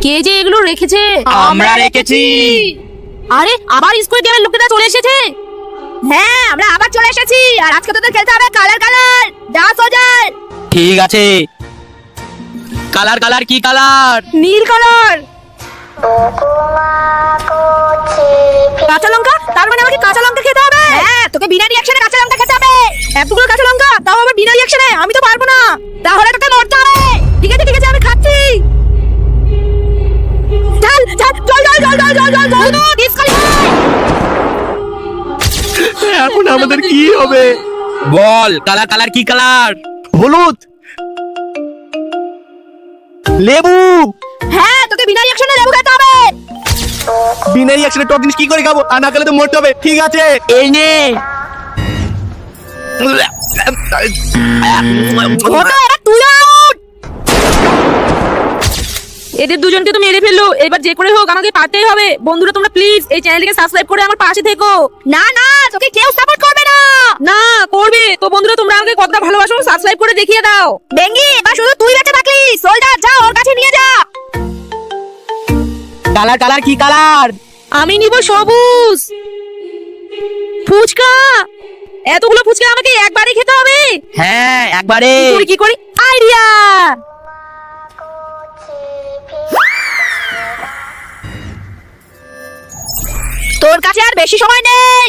কে যে এগুলো রেখেছে? আমরা রেখেছি। আরে আবার স্কুইড গেমের লোকেরা চলে এসেছে। হ্যাঁ, আমরা আবার চলে এসেছি। আর আজকে তোদের খেলতে হবে কালার কালার। যা সোজার। ঠিক আছে। কালার কালার কি কালার? নীল কালার। কাঁচা লঙ্কা? তার মানে আমাকে কাঁচা লঙ্কা খেতে হবে? হ্যাঁ, তোকে বিনা রিঅ্যাকশনে কাঁচা লঙ্কা খেতে হবে। এতগুলো কাঁচা লঙ্কা, তাও আবার বিনা রিঅ্যাকশনে? আমি তো পারবো না। তাহলে তোকে মরতে হবে। ঠিক আছে ঠিক আছে, আমি খাচ্ছি। চল চল চল চল চল চল চল চল চল ডিসকালিফাই। এখন আমাদের কি হবে? বল কালার কালার কি কালার? হলুদ, লেবু। হ্যাঁ, তোকে বিনা রিঅ্যাকশনে লেবু খেতে হবে। বিনা রিঅ্যাকশনে টক জিনিস কি করে খাবো? আর না খেলে তো মরতে হবে। ঠিক আছে, এই নে। ওটা এবার তুই আউট। এদের দুজনকে তো মেরে ফেললো, এবার যে করে হোক আমাকে পারতেই হবে। বন্ধুরা তোমরা প্লিজ এই চ্যানেলটিকে সাবস্ক্রাইব করে আমার পাশে থেকো। না না, তোকে কেউ সাপোর্ট করবে না। না করবে তো বন্ধুরা, তোমরা আমাকে কতটা ভালোবাসো সাবস্ক্রাইব করে দেখিয়ে দাও। বেঙ্গি, এবার শুধু তুই বেঁচে থাকলি। সোল্ডার, যা ওর কাছে নিয়ে যা। কালার কালার কি কালার? আমি নিব সবুজ। ফুচকা, এতগুলো ফুচকা আমাকে একবারে খেতে হবে? হ্যাঁ একবারে। কি করি আইডিয়া। তোর কাছে আর বেশি সময় নেই।